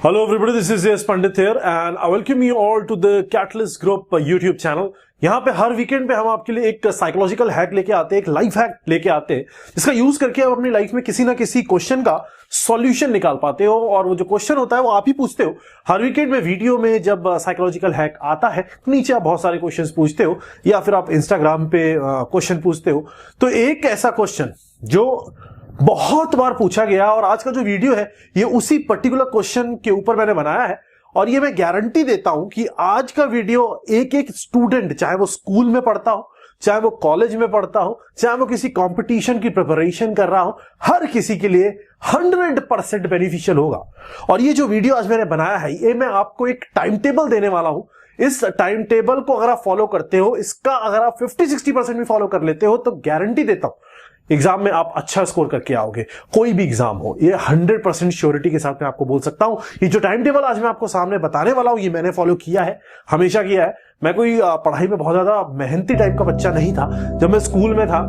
Hello everybody, this is Yes Pandit here and I welcome you all to the Catalyst Group YouTube channel। यहाँ पे हर weekend पे हम आपके लिए एक साइकोलॉजिकल हैक लेके आते हैं, एक लाइफ हैक लेके आते हैं जिसका यूज करके आप अपनी लाइफ में किसी ना किसी क्वेश्चन का सॉल्यूशन निकाल पाते हो और वो जो क्वेश्चन होता है वो आप ही पूछते हो। हर वीकेंड में वीडियो में जब साइकोलॉजिकल हैक आता है तो नीचे आप बहुत सारे क्वेश्चन पूछते हो या फिर आप इंस्टाग्राम पे क्वेश्चन पूछते हो। तो एक ऐसा क्वेश्चन जो बहुत बार पूछा गया और आज का जो वीडियो है ये उसी पर्टिकुलर क्वेश्चन के ऊपर मैंने बनाया है और ये मैं गारंटी देता हूं कि आज का वीडियो एक एक स्टूडेंट, चाहे वो स्कूल में पढ़ता हो, चाहे वो कॉलेज में पढ़ता हो, चाहे वो किसी कंपटीशन की प्रिपरेशन कर रहा हो, हर किसी के लिए 100% बेनिफिशियल होगा। और ये जो वीडियो आज मैंने बनाया है ये मैं आपको एक टाइम टेबल देने वाला हूं। इस टाइम टेबल को अगर आप फॉलो करते हो, इसका अगर आप 50-60% भी फॉलो कर लेते हो तो गारंटी देता हूं एग्जाम में आप अच्छा स्कोर करके आओगे। कोई भी एग्जाम हो, ये 100% श्योरिटी के साथ मैं आपको बोल सकता हूं। ये जो टाइम टेबल आज मैं आपको सामने बताने वाला हूं ये मैंने फॉलो किया है, हमेशा किया है। मैं कोई पढ़ाई में बहुत ज्यादा मेहनती टाइप का बच्चा नहीं था। जब मैं स्कूल में था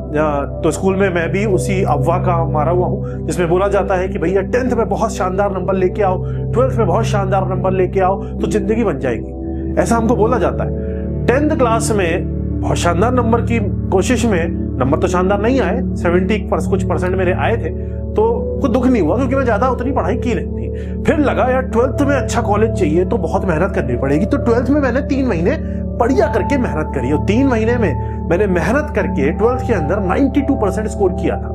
तो स्कूल में मैं भी उसी अफवाह का मारा हुआ हूं जिसमें बोला जाता है कि भैया 10th में बहुत शानदार नंबर लेके आओ, 12th में बहुत शानदार नंबर लेके आओ तो जिंदगी बन जाएगी, ऐसा हमको बोला जाता है। 10th क्लास में बहुत शानदार नंबर की कोशिश में, नंबर तो शानदार नहीं आए, 70 कुछ परसेंट मेरे आए थे, तो कुछ दुख नहीं हुआ क्योंकि मैं ज्यादा उतनी पढ़ाई की नहीं थी। फिर लगा यार 12th में अच्छा कॉलेज चाहिए तो बहुत मेहनत करनी पड़ेगी, तो 12th में मैंने 3 महीने बढ़िया करके मेहनत करी और 3 महीने में मैंने मेहनत करके 12th के अंदर 92% स्कोर किया था।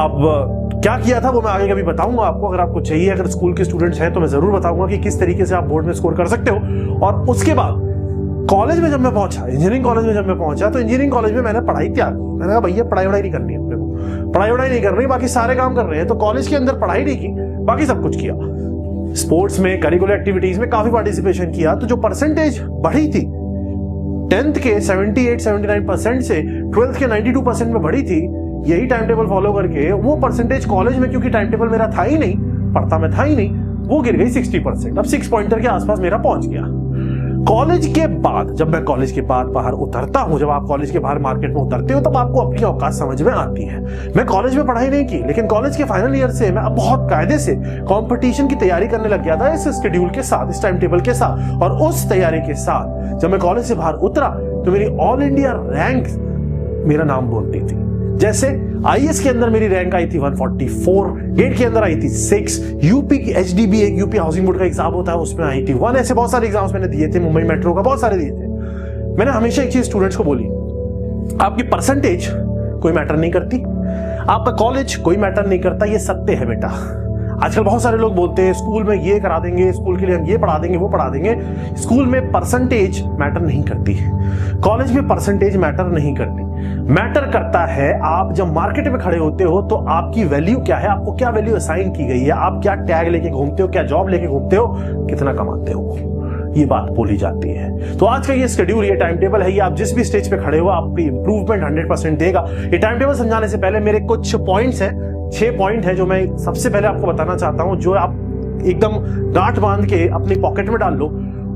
अब क्या किया था वो मैं आगे कभी बताऊंगा आपको, अगर आपको चाहिए, अगर स्कूल के स्टूडेंट्स हैं तो मैं जरूर बताऊंगा कि किस तरीके से आप बोर्ड में स्कोर कर सकते हो। और उसके बाद कॉलेज में जब मैं पहुंचा, इंजीनियरिंग कॉलेज में जब मैं पहुंचा तो इंजीनियरिंग कॉलेज में मैंने पढ़ाई त्याग की। मैंने कहा भैया पढ़ाई नहीं करनी है, अपने को पढ़ाई नहीं करनी, बाकी सारे काम कर रहे हैं। तो कॉलेज के अंदर पढ़ाई नहीं की, बाकी सब कुछ किया। स्पोर्ट्स में, करिकुलर एक्टिविटीज में काफी पार्टिसिपेशन किया। तो जो परसेंटेज बढ़ी थी 10th के 78-79% से 12th के 92% में बढ़ी थी, यही टाइम टेबल फॉलो करके वो परसेंटेज कॉलेज में, क्योंकि टाइम टेबल मेरा था ही नहीं, पढ़ता मैं था ही नहीं, वो गिर गई 60%। अब 6 पॉइंटर के आसपास मेरा पहुंच गया। कॉलेज के बाद, जब मैं कॉलेज के बाद बाहर उतरता हूं, जब आप कॉलेज के बाहर मार्केट में उतरते हो तब आपको अपनी औकात समझ में आती है। मैं कॉलेज में पढ़ाई नहीं की, लेकिन कॉलेज के फाइनल ईयर से मैं बहुत कायदे से कंपटीशन की तैयारी करने लग गया था, इस शेड्यूल के साथ, इस टाइम टेबल के साथ। और उस तैयारी के साथ जब मैं कॉलेज से बाहर उतरा तो मेरी ऑल इंडिया रैंक मेरा नाम बोलती थी। जैसे आईएएस के अंदर मेरी रैंक आई थी 144, गेट के अंदर आई थी 6, यूपी की एचडीबी, एक यूपी हाउसिंग बोर्ड का एग्जाम होता है उसमें आई थी 1। ऐसे बहुत सारे एग्जाम्स मैंने दिए थे, मुंबई मेट्रो का बहुत सारे दिए थे। मैंने हमेशा एक चीज स्टूडेंट्स को बोली, आपकी परसेंटेज कोई मैटर नहीं करती, आपका कॉलेज कोई मैटर नहीं करता, ये सत्य है बेटा। आजकल बहुत सारे लोग बोलते हैं स्कूल में ये करा देंगे, स्कूल के लिए हम ये पढ़ा देंगे, वो पढ़ा देंगे। स्कूल में परसेंटेज मैटर नहीं करती, कॉलेज में परसेंटेज मैटर नहीं करती। मैटर करता है आप जब मार्केट में खड़े होते हो तो आपकी वैल्यू क्या है, आपको क्या वैल्यू असाइन की गई है, आप क्या टैग लेके घूमते हो, क्या जॉब लेके घूमते हो, कितना कमाते हो, ये बात बोली जाती है। तो आज का ये शेड्यूल, ये टाइम टेबल है, ये आप जिस भी स्टेज पे खड़े हो आपकी इंप्रूवमेंट 100% देगा। ये टाइम टेबल समझाने से पहले मेरे कुछ पॉइंट्स हैं, 6 पॉइंट है जो मैं सबसे पहले आपको बताना चाहता हूं, जो आप एकदम गांठ बांध के अपनी पॉकेट में डाल लो।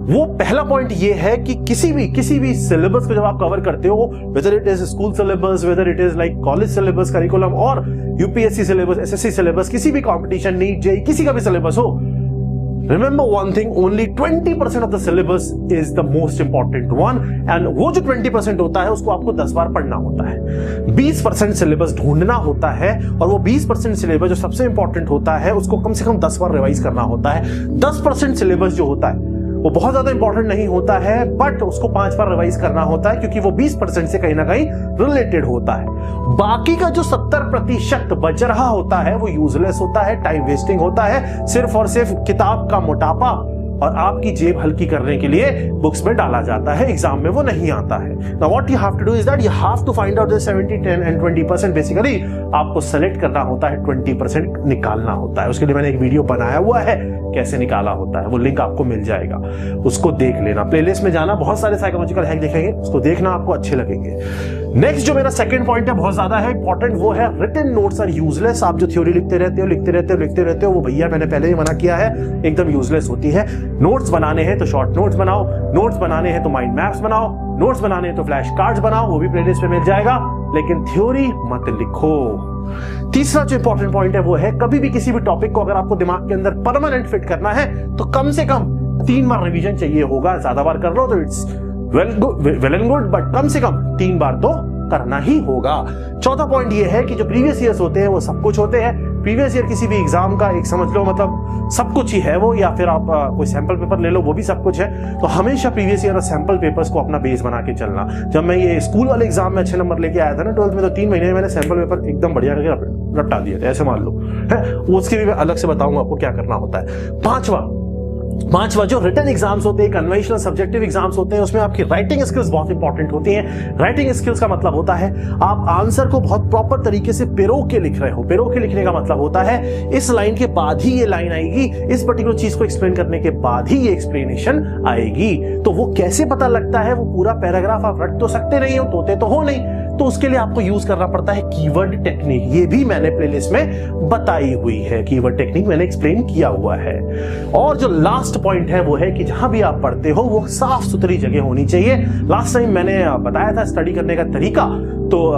वो पहला पॉइंट ये है कि किसी भी सिलेबस को जब आप कवर करते हो, whether it is school syllabus, whether it is like college syllabus, curriculum और यूपीएससी सिलेबस, एसएससी सिलेबस, किसी भी कंपटीशन, नीट, जेईई, किसी का भी सिलेबस हो, remember one thing, only 20% of the syllabus is the most important one, and वो जो 20% होता है उसको आपको 10 बार पढ़ना होता है। 20% सिलेबस ढूंढना होता है और वो 20% सिलेबस जो सबसे इंपॉर्टेंट होता है उसको कम से कम 10 बार रिवाइज करना होता है। 10% सिलेबस जो होता है वो बहुत ज्यादा इंपॉर्टेंट नहीं होता है, बट उसको 5 बार रिवाइज करना होता है क्योंकि वो 20% से कहीं ना कहीं रिलेटेड होता है। बाकी का जो 70% बच रहा होता है वो यूजलेस होता है, टाइम वेस्टिंग होता है, सिर्फ और सिर्फ किताब का मोटापा और आपकी जेब हल्की करने के लिए बुक्स में डाला जाता है, एग्जाम में वो नहीं आता है। Now what you have to do is that you have to find out the 70, 10 and 20%। Basically आपको सेलेक्ट करना होता है, 20% निकालना होता है। उसके लिए मैंने एक वीडियो बनाया हुआ है कैसे निकाला होता है, वो लिंक आपको मिल जाएगा, उसको देख लेना। प्लेलिस्ट में जाना, बहुत सारे साइकोलॉजिकल हैक देखेंगे, उसको देखना, आपको अच्छे लगेंगे। नेक्स्ट जो मेरा सेकंड पॉइंट है, बहुत ज्यादा है इंपॉर्टेंट, वो है रिटन नोट्स आर यूजलेस। आप जो थ्योरी लिखते रहते हो वो भैया मैंने पहले ही मना किया है, एकदम यूजलेस होती है। नोट्स बनाने हैं तो शॉर्ट नोट्स बनाओ, नोट्स बनाने हैं तो माइंड मैप्स बनाओ, नोट्स बनाने हैं तो फ्लैश कार्ड्स बनाओ, वो भी प्लेलिस्ट पे मिल जाएगा। लेकिन थ्योरी मत लिखो, तीसरा जो इंपॉर्टेंट पॉइंट है वो है कभी भी किसी भी टॉपिक को अगर आपको दिमाग के अंदर परमानेंट फिट करना है तो कम से कम 3 बार रिवीजन चाहिए होगा। ज्यादा बार कर लो तो it's well and good, but कम से कम 3 बार तो करना ही होगा। चौथा पॉइंट ये है कि जो प्रीवियस ईयर्स होते हैं वो सब कुछ होते हैं। प्रीवियस ईयर किसी भी एग्जाम का एक समझ लो मतलब सब कुछ ही है वो, या फिर आप कोई सैंपल पेपर ले लो वो भी सब कुछ है। तो हमेशा प्रीवियस ईयर और सैंपल पेपर्स को अपना बेस बना के चलना। जब मैं ये स्कूल वाले एग्जाम में अच्छे नंबर लेके आया था ना 12th में, तो 3 महीने में मैंने सैंपल पेपर एकदम बढ़िया करके रट्टा दिए थे, ऐसे मान लो है। उसके भी मैं अलग से बताऊंगा आपको क्या करना होता है। पांचवा जो रिटन एग्जाम्स होते हैं, कन्वेंशनल सब्जेक्टिव एग्जाम्स होते हैं, उसमें आपकी राइटिंग स्किल्स बहुत इंपॉर्टेंट होती हैं। राइटिंग स्किल्स का मतलब होता है आप आंसर को बहुत प्रॉपर तरीके से पिरो के लिख रहे हो। पिरो के लिखने का मतलब होता है इस लाइन के बाद ही ये लाइन आएगी, इस पर्टिकुलर चीज को एक्सप्लेन करने के बाद ही ये एक्सप्लेनेशन आएगी। तो वो कैसे पता लगता है? वो पूरा पैराग्राफ आप रट तो सकते नहीं हो, तोते तो हो नहीं, तो उसके लिए आपको यूज करना पड़ता है कीवर्ड टेक्निक। ये भी मैंने प्लेलिस्ट में बताई हुई है, कीवर्ड टेक्निक मैंने एक्सप्लेन किया हुआ है। और जो लास्ट पॉइंट है वो है कि जहां भी आप पढ़ते हो वो साफ सुथरी जगह होनी चाहिए। लास्ट टाइम मैंने बताया था स्टडी करने का तरीका, तो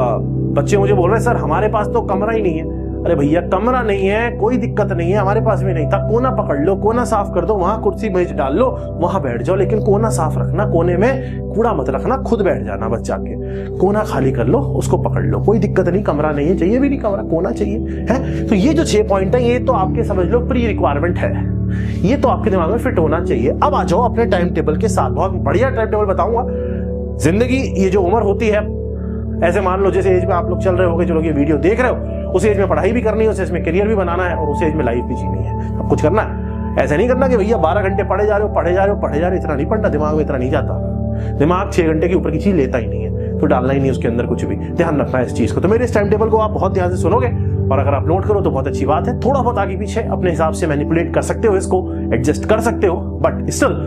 बच्चे मुझे बोल रहे हैं सर हमारे पास तो कमरा ही नहीं है। अरे भैया कमरा नहीं है कोई दिक्कत नहीं है, हमारे पास भी नहीं था। कोना पकड़ लो, कोना साफ कर दो, वहां कुर्सी मेज डाल लो, वहां बैठ जाओ, लेकिन कोना साफ रखना, कोने में कूड़ा मत रखना, खुद बैठ जाना बस जाके। कोना खाली कर लो, उसको पकड़ लो, कोई दिक्कत नहीं, कमरा नहीं है, चाहिए भी नहीं कमरा, कोना चाहिए है। तो ये जो 6 पॉइंट है ये तो आपके समझ लो प्री रिक्वायरमेंट है, ये तो आपके दिमाग में फिट होना चाहिए। अब आ जाओ अपने टाइम टेबल के साथ, बहुत बढ़िया टाइम टेबल बताऊंगा। जिंदगी ये जो उम्र होती है, ऐसे मान लो जैसे एज में आप लोग चल रहे होगे, जो लोग ये वीडियो देख रहे हो, उस एज में पढ़ाई भी करनी है, उस एज में करियर भी बनाना है और उस एज में लाइफ भी जीनी है, सब कुछ करना है। ऐसा नहीं करना कि भैया 12 घंटे पढ़े जा रहे हो, इतना नहीं पढ़ना, दिमाग में इतना नहीं जाता। दिमाग 6 घंटे के ऊपर की चीज लेता ही नहीं है, तो डालना ही नहीं उसके अंदर कुछ भी। ध्यान रखना है इस चीज को। तो मेरे इस टाइम टेबल को आप बहुत ध्यान से सुनोगे और अगर आप नोट करो तो बहुत अच्छी बात है। थोड़ा बहुत आगे पीछे अपने हिसाब से मैनिपुलेट कर सकते हो, इसको एडजस्ट कर सकते हो, बट स्टिल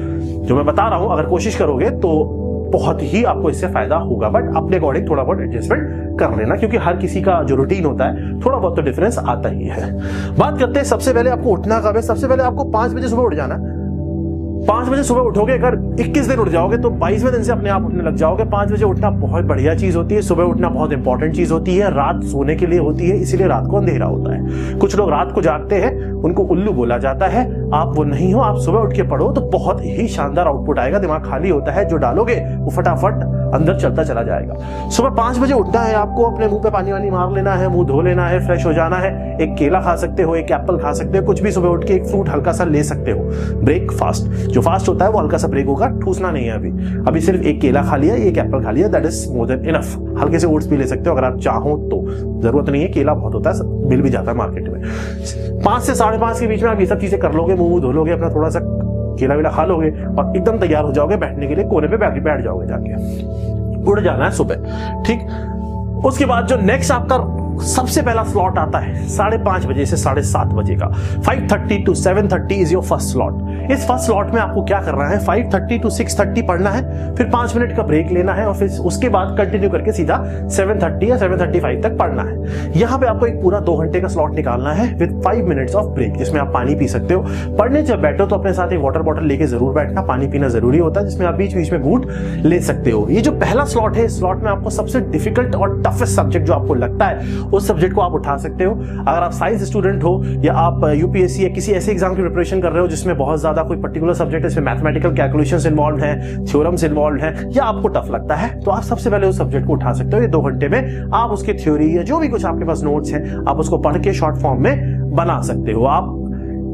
जो मैं बता रहा हूं अगर कोशिश करोगे तो बहुत ही आपको इससे फायदा होगा। बट अपने अकॉर्डिंग थोड़ा बहुत एडजस्टमेंट कर लेना, क्योंकि हर किसी का जो रूटीन होता है थोड़ा बहुत तो डिफरेंस आता ही है। बात करते हैं सबसे पहले आपको उठना कब है। सबसे पहले आपको 5 बजे सुबह उठ जाना। 5 बजे सुबह उठोगे, अगर 21 दिन उठ जाओगे तो 22वें दिन से अपने आप उठने लग जाओगे। 5 बजे उठना बहुत बढ़िया चीज होती है। सुबह उठना बहुत इंपॉर्टेंट चीज होती है। रात सोने के लिए होती है, इसीलिए रात को अंधेरा होता है। कुछ लोग रात को जागते हैं, उनको उल्लू बोला जाता है। आप वो नहीं हो, आप सुबह उठ के पढ़ो तो बहुत ही शानदार आउटपुट आएगा। दिमाग खाली होता है, जो डालोगे वो फटाफट अंदर चलता चला जाएगा। सुबह 5 बजे उठना है आपको, अपने मुंह पे पानी वानी मार लेना है, मुंह धो लेना है, फ्रेश हो जाना है। एक केला खा सकते हो, एक एप्पल खा सकते हो, कुछ भी सुबह उठ के एक फ्रूट हल्का सा ले सकते हो। ब्रेकफास्ट जो फास्ट होता है वो हल्का सा ब्रेक होगा, ठूसना नहीं है। अभी सिर्फ एक केला खा लिया, एक एप्पल खा लिया, that is more than enough. हल्के से ओट्स भी ले सकते हो अगर आप चाहो तो, जरूरत नहीं है, केला बहुत होता है, मिल भी जाता है मार्केट में। 5 से 5:30 के बीच में आप ये सब चीजें कर लोगे, मुंह धो लोगे, अपना थोड़ा सा केला वेला खा लोगे और एकदम तैयार हो जाओगे बैठने के लिए। कोने पे बैठ जाओगे, जाके उड़ जाना है सुबह, ठीक। उसके बाद जो नेक्स्ट आपका सबसे पहला स्लॉट आता है 5:30 बजे से 7:30 बजे का। 5:30 to 7:30 is your first slot. इस फर्स्ट स्लॉट में आपको क्या करना है, 5:30 to 6:30 पढ़ना है, फिर 5 मिनट का ब्रेक लेना है और फिर उसके बाद कंटिन्यू करके सीधा 7:30 या 7:35 तक पढ़ना है। यहां पे आपको एक पूरा 2 घंटे का स्लॉट निकालना है विद 5 मिनट्स ऑफ ब्रेक, जिसमें आप पानी पी सकते हो। पढ़ने जब बैठो तो अपने साथ एक वाटर बॉटल लेके जरूर बैठना, पानी पीना जरूरी होता है, जिसमें आप बीच बीच में घूंट ले सकते हो। ये जो पहला स्लॉट है, इस स्लॉट में आपको सबसे डिफिकल्ट और टफेस्ट सब्जेक्ट जो आपको लगता है उस सब्जेक्ट को आप उठा सकते हो। अगर आप साइंस स्टूडेंट हो या आप यूपीएससी या किसी ऐसे एग्जाम की प्रिपरेशन कर रहे हो जिसमें बहुत ज्यादा कोई पर्टिकुलर सब्जेक्ट है, इसमें मैथमेटिकल कैलकुलेशंस इन्वॉल्व है, थ्योरम्स इन्वॉल्व है, या आपको टफ लगता है, तो आप सबसे पहले उस सब्जेक्ट को उठा सकते हो। ये 2 घंटे में आप उसके थ्योरी या जो भी कुछ आपके पास नोट्स हैं आप उसको पढ़ के शॉर्ट फॉर्म में बना सकते हो। आप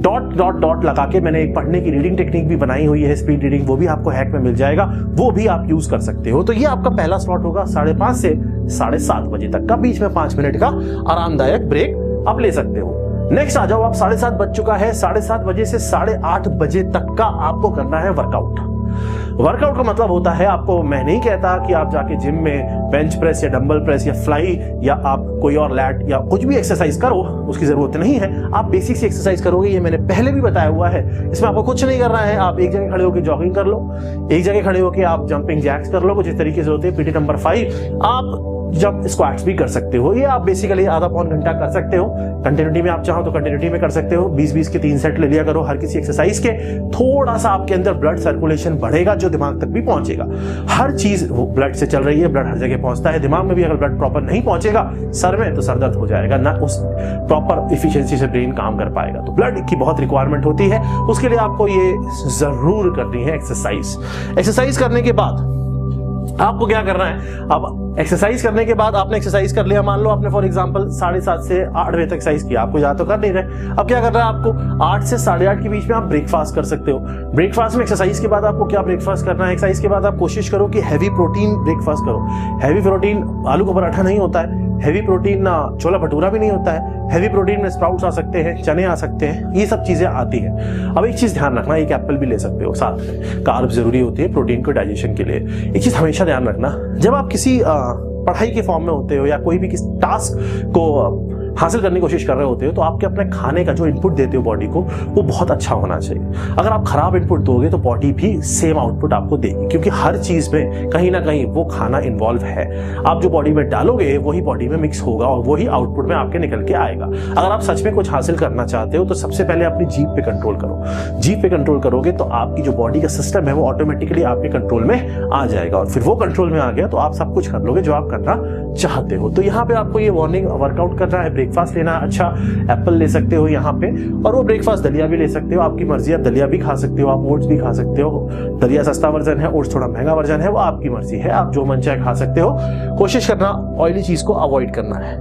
डॉट लगा के, मैंने एक पढ़ने की रीडिंग टेक्निक भी बनाई हुई है, स्पीड रीडिंग, वो भी आपको हैक में मिल जाएगा, वो भी आप यूज कर सकते हो। तो ये आपका पहला स्लॉट होगा 5:30 से 7:30 बजे तक का, बीच में 5 मिनट का आरामदायक ब्रेक आप ले सकते हो। नेक्स्ट आ जाओ, आप 7:30 बज चुका है, 7:30 बजे से 8:30 बजे तक का आपको करना है वर्कआउट। वर्कआउट का मतलब होता है, आपको मैं नहीं कहता कि आप जाके जिम में बेंच प्रेस या डंबल प्रेस या फ्लाई या आप कोई और लैट या कुछ भी एक्सरसाइज करो, उसकी जरूरत नहीं है। आप बेसिक सी एक्सरसाइज करोगे, ये मैंने पहले भी बताया हुआ है। इसमें आपको कुछ नहीं करना है, आप एक जगह खड़े होकर जॉगिंग कर लो, एक जगह खड़े होकर आप जंपिंग जैक्स कर लो, कुछ इस तरीके से होते हैं। पीटी नंबर 5 आप जब स्क्वाट्स भी कर सकते हो। ये आप बेसिकली आधा पौन घंटा कर सकते हो। कंटिन्यूटी में आप चाहो तो कंटिन्यूटी में कर सकते हो। 20-20 के 3 सेट ले लिया करो हर किसी एक्सरसाइज के। थोड़ा सा आपके अंदर ब्लड सर्कुलेशन बढ़ेगा जो दिमाग तक भी पहुंचेगा। हर चीज वो ब्लड से चल रही है, ब्लड हर जगह पहुंचता है। दिमाग में भी अगर ब्लड प्रॉपर नहीं पहुंचेगा सर में, तो सर दर्द हो जाएगा, ना उस प्रॉपर इफिशिएंसी से ब्रेन काम कर पाएगा। तो ब्लड की बहुत रिक्वायरमेंट होती है, उसके लिए आपको ये जरूर करनी है एक्सरसाइज। एक्सरसाइज करने के बाद आपको क्या करना है? अब एक्सरसाइज करने के बाद आपने एक्सरसाइज कर लिया, मान लो आपने फॉर एग्जांपल 7:30 से 8 बजे तक एक्सरसाइज किया, आपको ज्यादा तो कर नहीं रहे। अब क्या करना है आपको? 8 से 8:30 के बीच में आप ब्रेकफास्ट कर सकते हो। ब्रेकफास्ट में एक्सरसाइज के बाद आपको क्या ब्रेकफास्ट करना है? एक्सरसाइज के बाद आप कोशिश करो कि हैवी प्रोटीन ब्रेकफास्ट करो। हैवी प्रोटीन आलू का पराठा नहीं होता है, हैवी प्रोटीन छोला भटूरा भी नहीं होता है। हैवी प्रोटीन में स्प्राउट्स आ सकते हैं, चने आ सकते हैं, ये सब चीजें आती हैं। अब एक चीज ध्यान रखना, एक एप्पल भी ले सकते हो साथ में। कार्ब जरूरी होती है प्रोटीन को डाइजेशन के लिए। एक चीज हमेशा ध्यान रखना, जब आप किसी पढ़ाई के फॉर्म में होते हो या कोई भी किसी टास्क को हासिल करने की कोशिश कर रहे होते हो, तो आपके अपने खाने का जो इनपुट देते हो बॉडी को, वो बहुत अच्छा होना चाहिए। अगर आप खराब इनपुट दोगे तो बॉडी भी सेम आउटपुट आपको देगी, क्योंकि हर चीज में कहीं ना कहीं वो खाना इन्वॉल्व है। आप जो बॉडी में डालोगे वही बॉडी में मिक्स होगा और वही आउटपुट में आपके निकल के आएगा। अगर आप सच में कुछ हासिल करना चाहते हो तो सबसे पहले अपनी जीभ पे कंट्रोल करो। जीभ पे कंट्रोल करोगे तो आपकी जो बॉडी का सिस्टम है वो ऑटोमेटिकली आपके कंट्रोल में आ जाएगा, और फिर वो कंट्रोल में आ गया तो आप सब कुछ कर लोगे जो आप करना चाहते हो। तो यहाँ पे आपको ये मॉर्निंग वर्कआउट करना है, ब्रेकफास्ट लेना, अच्छा एप्पल ले सकते हो यहाँ पे, और वो ब्रेकफास्ट दलिया भी ले सकते हो, आपकी मर्जी। आप दलिया भी खा सकते हो, आप ओट्स भी खा सकते हो। दलिया सस्ता वर्जन है, ओट्स थोड़ा महंगा वर्जन है, वो आपकी मर्जी है, आप जो मन चाहे खा सकते हो। कोशिश करना ऑयली चीज को अवॉइड करना है।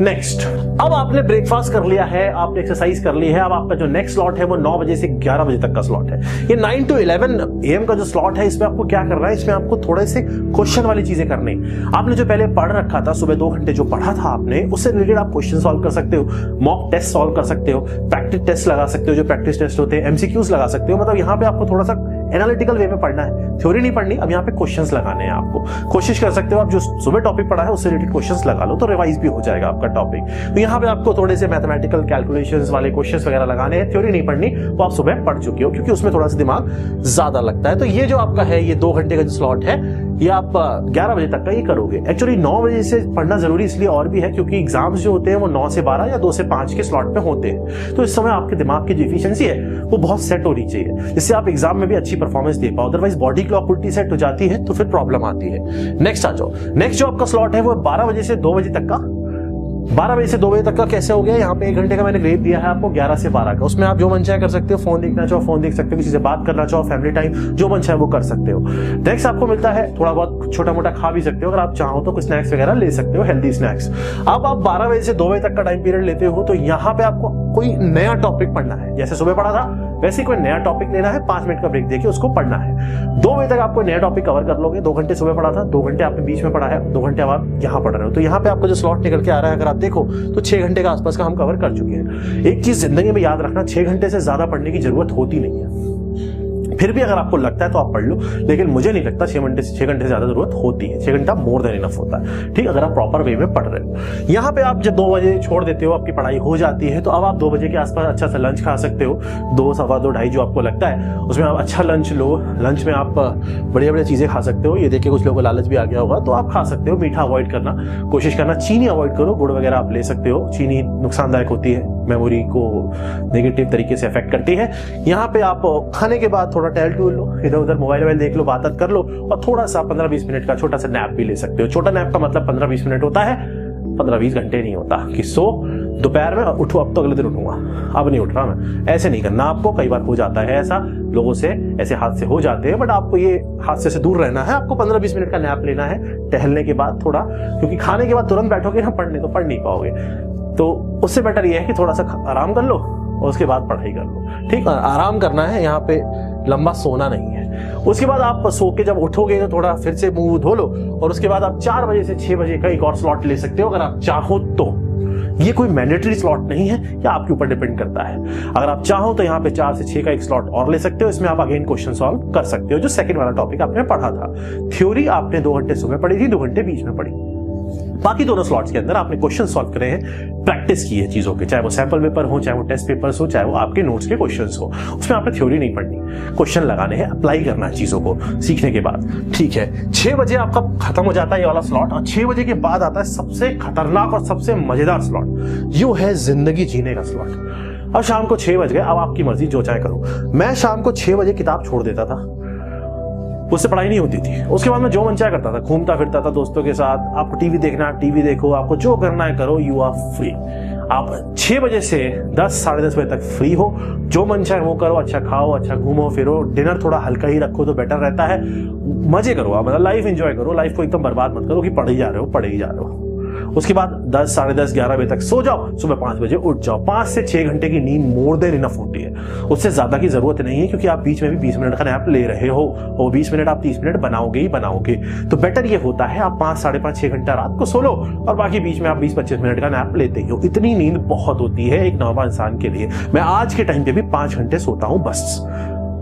नेक्स्ट, अब आपने ब्रेकफास्ट कर लिया है, आपने एक्सरसाइज कर ली है, अब आपका जो नेक्स्ट स्लॉट है वो 9 बजे से 11 बजे तक का स्लॉट है। ये 9 to 11 AM का जो स्लॉट है, इसमें आपको क्या करना है? इसमें आपको थोड़े से क्वेश्चन वाली चीजें करनी। आपने जो पहले पढ़ रखा था, सुबह 2 घंटे जो पढ़ा था आपने, उससे रिलेटेड आप क्वेश्चन सॉल्व कर सकते हो, मॉक टेस्ट सॉल्व कर सकते हो, प्रैक्टिस टेस्ट लगा सकते हो, जो प्रैक्टिस टेस्ट होते हैं, MCQs लगा सकते हो। मतलब यहाँ पे आपको थोड़ा सा एनालिटिकल वे में पढ़ना है, थ्योरी नहीं पढ़नी। अब यहाँ पे क्वेश्चंस लगाने हैं आपको। कोशिश कर सकते हो आप जो सुबह टॉपिक पढ़ा है उससे रिलेटेड क्वेश्चंस लगा लो, तो रिवाइज भी हो जाएगा आपका टॉपिक। तो यहाँ पे आपको थोड़े से मैथमेटिकल कैलकुलेशंस वाले क्वेश्चंस वगैरह लगाने हैं, थ्योरी नहीं पढ़नी, वो आप सुबह पढ़ चुके हो, क्योंकि उसमें थोड़ा सा दिमाग ज्यादा लगता है। तो ये जो आपका है, ये 2 घंटे का जो स्लॉट है, ये आप 11 बजे तक का ये करोगे। एक्चुअली 9 बजे से पढ़ना जरूरी इसलिए और भी है क्योंकि एग्जाम्स जो होते हैं वो 9 से 12 या 2 से 5 के स्लॉट में होते हैं। तो इस समय आपके दिमाग की जो एफिशिएंसी है वो बहुत सेट होनी चाहिए, जिससे आप एग्जाम में भी अच्छी परफॉर्मेंस दे पाओ। अदरवाइज बॉडी क्लॉक उल्टी सेट हो जाती है तो फिर प्रॉब्लम आती है। नेक्स्ट आ जाओ। नेक्स्ट जो आपका स्लॉट है वो 12 बजे से 2 बजे तक का। 12 बजे से 2 बजे तक का कैसे हो गया? यहाँ पे 1 घंटे का मैंने ग्रेप दिया है आपको 11 से 12 का। उसमें आप जो मन चाहे कर सकते हो, फोन देखना चाहो फोन देख सकते हो, किसी से बात करना चाहो, फैमिली टाइम, जो मन चाहे वो कर सकते हो। नेक्स्ट आपको मिलता है थोड़ा बहुत छोटा मोटा खा भी सकते हो, अगर आप चाहो तो कुछ स्नैक्स वगैरह ले सकते हो, हेल्दी स्नैक्स। अब आप 12 बजे से 2 बजे तक का टाइम पीरियड लेते हो, तो यहाँ पे आपको कोई नया टॉपिक पढ़ना है। जैसे सुबह पढ़ा था वैसे कोई नया टॉपिक लेना है, 5 मिनट का ब्रेक देके उसको पढ़ना है। 2 बजे तक आपको नया टॉपिक कवर कर लोगे। 2 घंटे सुबह पढ़ा था, 2 घंटे आपने बीच में पढ़ा है, 2 घंटे अब आप यहाँ पढ़ रहे हो। तो यहाँ पे आपको जो स्लॉट निकल के आ रहा है, अगर आप देखो तो 6 घंटे का आसपास का हम कवर कर चुके हैं। एक चीज जिंदगी में याद रखना, 6 घंटे से ज्यादा पढ़ने की जरूरत होती नहीं है। फिर भी अगर आपको लगता है तो आप पढ़ लो, लेकिन मुझे नहीं लगता 6 घंटे से ज्यादा जरूरत होती है। 6 घंटा मोर देन इनफ होता है, ठीक, अगर आप प्रॉपर वे में पढ़ रहे हो। यहाँ पे आप जब 2 बजे छोड़ देते हो, आपकी पढ़ाई हो जाती है, तो अब आप 2 बजे के आसपास अच्छा सा लंच खा सकते हो। 2, सवा 2, 2:30 जो आपको लगता है उसमें आप अच्छा लंच लो। लंच में आप बढ़िया बढ़िया चीजें खा सकते हो। ये देखिए कुछ लोगों को लालच भी आ गया होगा, तो आप खा सकते हो। मीठा अवॉइड करना कोशिश करना, चीनी अवॉइड करो, गुड़ वगैरह आप ले सकते हो। चीनी नुकसानदायक होती है, मेमोरी को नेगेटिव तरीके से अफेक्ट करती है। यहाँ पे आप खाने के बाद थोड़ा टहल टूल लो, इधर उधर मोबाइल देख लो, बात कर लो, और थोड़ा सा 15-20 मिनट का छोटा सा नैप भी ले सकते हो। छोटा नैप का मतलब 15-20 मिनट होता है, 15-20 घंटे नहीं होता कि सो दोपहर में उठो, अब तो अगले दिन उठूंगा, अब नहीं उठ रहा मैं। ऐसे नहीं करना आपको, कई बार हो जाता है ऐसा, लोगों से ऐसे हादसे हो जाते हैं, बट आपको ये हादसे से दूर रहना है। आपको 15-20 मिनट का नैप लेना है टहलने के बाद थोड़ा, क्योंकि खाने के बाद तुरंत बैठोगे ना पढ़ने तो पढ़ नहीं पाओगे। तो उससे बेटर ये है कि थोड़ा सा आराम कर लो और उसके बाद पढ़ाई कर लो, ठीक है। आराम करना है, यहाँ पे लंबा सोना नहीं है। उसके बाद आप सो के जब उठोगे तो थोड़ा फिर से मुंह धो लो, और उसके बाद आप 4 बजे से 6 बजे का एक और स्लॉट ले सकते हो अगर आप चाहो तो। ये कोई मैंडेटरी स्लॉट नहीं है, या आपके ऊपर डिपेंड करता है। अगर आप चाहो तो यहाँ पे 4 से 6 का एक स्लॉट और ले सकते हो। इसमें आप अगेन क्वेश्चन सॉल्व कर सकते हो, जो सेकंड वाला टॉपिक आपने पढ़ा था। थ्योरी आपने 2 घंटे सुबह पढ़ी थी, 2 घंटे बीच में पढ़ी। बाकी दोनों स्लॉट्स के अंदर आपने क्वेश्चन सॉल्व करे हैं, प्रैक्टिस की है चीजों के, चाहे वो सैंपल पेपर हो, चाहे वो टेस्ट पेपर्स हो, चाहे वो आपके नोट्स के क्वेश्चंस हो। उसमें आपने थ्योरी नहीं पढ़नी, क्वेश्चन लगाने हैं, अप्लाई करना है चीजों को सीखने के बाद। ठीक है, 6 बजे आपका खत्म हो जाता है ये वाला स्लॉट, और 6 बजे के बाद आता है सबसे खतरनाक और सबसे मजेदार स्लॉट, यो है जिंदगी जीने का स्लॉट। अब शाम को 6 बज गए, अब आपकी मर्जी, जो चाहे करो। मैं शाम को 6 बजे किताब छोड़ देता था, उससे पढ़ाई नहीं होती थी। उसके बाद मैं जो मन चाहे करता था, घूमता फिरता था दोस्तों के साथ। आपको टीवी देखना है टीवी देखो, आपको जो करना है करो, यू आर फ्री। आप 6 बजे से 10 साढ़े 10 बजे तक फ्री हो, जो मन चाहे वो करो, अच्छा खाओ, अच्छा घूमो फिरो, डिनर थोड़ा हल्का ही रखो तो बेटर रहता है। मजे करो आप, मतलब लाइफ एंजॉय करो, लाइफ को एकदम बर्बाद मत करो कि पढ़ ही जा रहे हो। उसके बाद 10 साढ़े 10 11 बजे तक सो जाओ, सुबह 5 बजे उठ जाओ। 5 से 6 घंटे की नींद मोर देन इनफ होती है, उससे ज्यादा की जरूरत नहीं है, क्योंकि आप बीच में भी 20 मिनट का नैप ले रहे हो, और 20 मिनट आप 30 मिनट बनाओगे ही बनाओगे। तो बेटर ये होता है आप 5 साढ़े 5 6 घंटा रात को सो लो, और बाकी बीच में आप 20-25 मिनट का नैप लेते ही हो। इतनी नींद बहुत होती है एक नॉर्मल इंसान के लिए। मैं आज के टाइम पे भी 5 घंटे सोता हूं, बस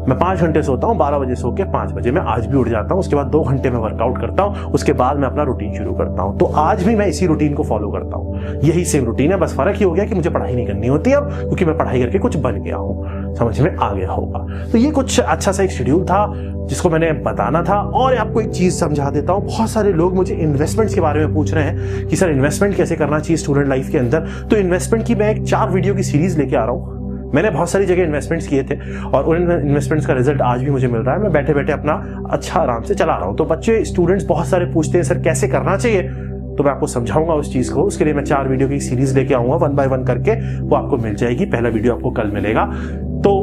मैं 5 घंटे सोता हूँ। 12 बजे सो के 5 बजे मैं आज भी उठ जाता हूँ। उसके बाद 2 घंटे में वर्कआउट करता हूँ, उसके बाद मैं अपना रूटीन शुरू करता हूँ। तो आज भी मैं इसी रूटीन को फॉलो करता हूँ, यही सेम रूटीन है, बस फर्क ही हो गया कि मुझे पढ़ाई नहीं करनी होती अब, क्योंकि मैं पढ़ाई करके कुछ बन गया हूँ, समझ में आ गया होगा। तो ये कुछ अच्छा सा एक शेड्यूल था जिसको मैंने बताना था। और आपको एक चीज समझा देता हूँ, बहुत सारे लोग मुझे इन्वेस्टमेंट्स के बारे में पूछ रहे हैं कि सर इन्वेस्टमेंट कैसे करना चाहिए स्टूडेंट लाइफ के अंदर। तो इन्वेस्टमेंट की मैं एक 4 वीडियो की सीरीज लेके आ रहा हूँ। मैंने बहुत सारी जगह इन्वेस्टमेंट्स किए थे, और उन इन्वेस्टमेंट्स का रिजल्ट आज भी मुझे मिल रहा है। मैं बैठे बैठे अपना अच्छा आराम से चला रहा हूं। तो बच्चे स्टूडेंट्स बहुत सारे पूछते हैं सर कैसे करना चाहिए, तो मैं आपको समझाऊंगा उस चीज को। उसके लिए मैं 4 वीडियो की सीरीज लेके आऊंगा, 1 बाय 1 करके, वो आपको मिल जाएगी। पहला वीडियो आपको कल मिलेगा, तो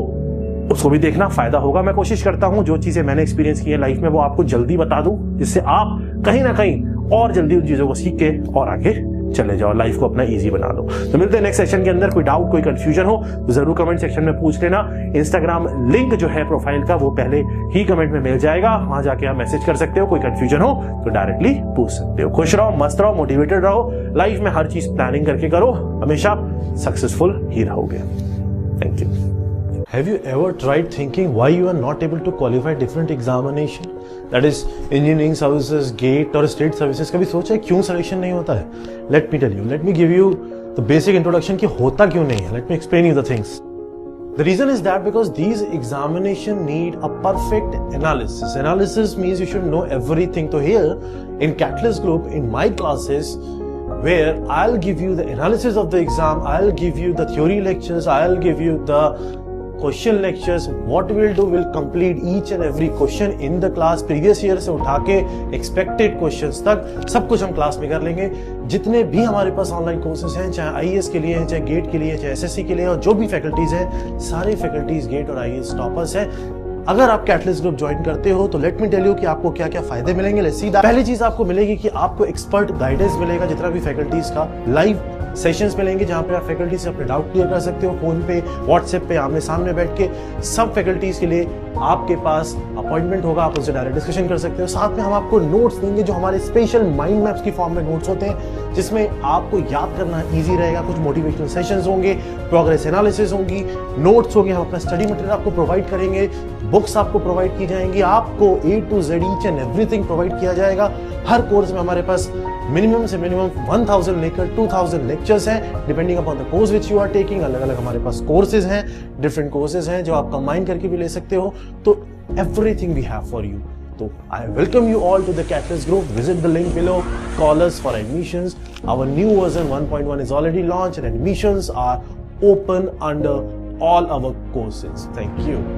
उसको भी देखना, फायदा होगा। मैं कोशिश करता हूं जो चीजें मैंने एक्सपीरियंस की है लाइफ में वो आपको जल्दी बता दूं, जिससे आप कहीं ना कहीं और जल्दी उन चीजों को सीख के और आगे चले जाओ, लाइफ को अपना इजी बना लो। तो मिलते हैं नेक्स्ट सेशन के अंदर। कोई डाउट कोई कंफ्यूजन हो तो जरूर कमेंट सेक्शन में पूछ लेना। इंस्टाग्राम लिंक जो है प्रोफाइल का वो पहले ही कमेंट में मिल जाएगा, वहां जाके आप मैसेज कर सकते हो। कोई कंफ्यूजन हो तो डायरेक्टली पूछ सकते हो। खुश रहो, मस्त रहो, मोटिवेटेड रहो, लाइफ में हर चीज प्लानिंग करके करो, हमेशा सक्सेसफुल ही रहोगे। Thank you. Have you ever tried thinking why you are not able to qualify different examination? That is engineering services, GATE और state services। कभी सोचा है क्यों selection नहीं होता है? Let me tell you. Let me give you the basic introduction कि होता क्यों नहीं है। Let me explain you the things. The reason is that because these examination need a perfect analysis. Analysis means you should know everything. So here in Catalyst Group, in my classes, where I'll give you the analysis of the exam, I'll give you the theory lectures, I'll give you the question lectures. What will do, will complete each and every question in the class, previous year से उठा के expected questions तक सब कुछ हम class में कर लेंगे। जितने भी हमारे पास ऑनलाइन कोर्सेज हैं, चाहे आईएएस के लिए हैं, चाहे गेट के लिए हैं, चाहे एसएससी के लिए, और जो भी फैकल्टीज हैं, सारे फैकल्टीज गेट और आईएएस टॉपर्स हैं। अगर आप कैटलिस्ट ग्रुप ज्वाइन करते हो तो लेट मी टेल यू कि आपको क्या क्या फायदे मिलेंगे। Let's see that. पहली चीज आपको मिलेगी कि आपको एक्सपर्ट गाइडेंस मिलेगा, जितना भी फैकल्टीज का लाइव सेशंस मिलेंगे जहां पे आप फैकल्टी से अपने डाउट क्लियर कर सकते हो, फोन पे, व्हाट्सएप पे, आमने सामने बैठ के। सब फैकल्टीज के लिए आपके पास अपॉइंटमेंट होगा, आप उनसे डायरेक्ट डिस्कशन कर सकते हो। साथ में हम आपको नोट्स देंगे जो हमारे स्पेशल माइंड मैप्स की फॉर्म में नोट्स होते हैं, जिसमें आपको याद करना ईजी रहेगा। कुछ मोटिवेशनल सेशंस होंगे, प्रोग्रेस एनालिसिस होंगी, नोट्स होंगे, हम अपना स्टडी मटेरियल आपको प्रोवाइड करेंगे, बुक्स आपको प्रोवाइड की जाएंगी, आपको A to Z each and everything provide किया जाएगा। हर कोर्स में हमारे पास मिनिमम से मिनिमम 1000 लेकर 2000 लेक्चर्स हैं, depending upon the course which you are taking. अलग अलग हमारे पास कोर्सेज हैं, डिफरेंट कोर्सेज हैं जो आप कंबाइन करके भी ले सकते हो। तो everything we have for you. So I welcome you all to the Catalyst Group. Visit the link below. Call us for admissions. Our new version 1.1 is already launched and admissions are open under all our courses. Thank you.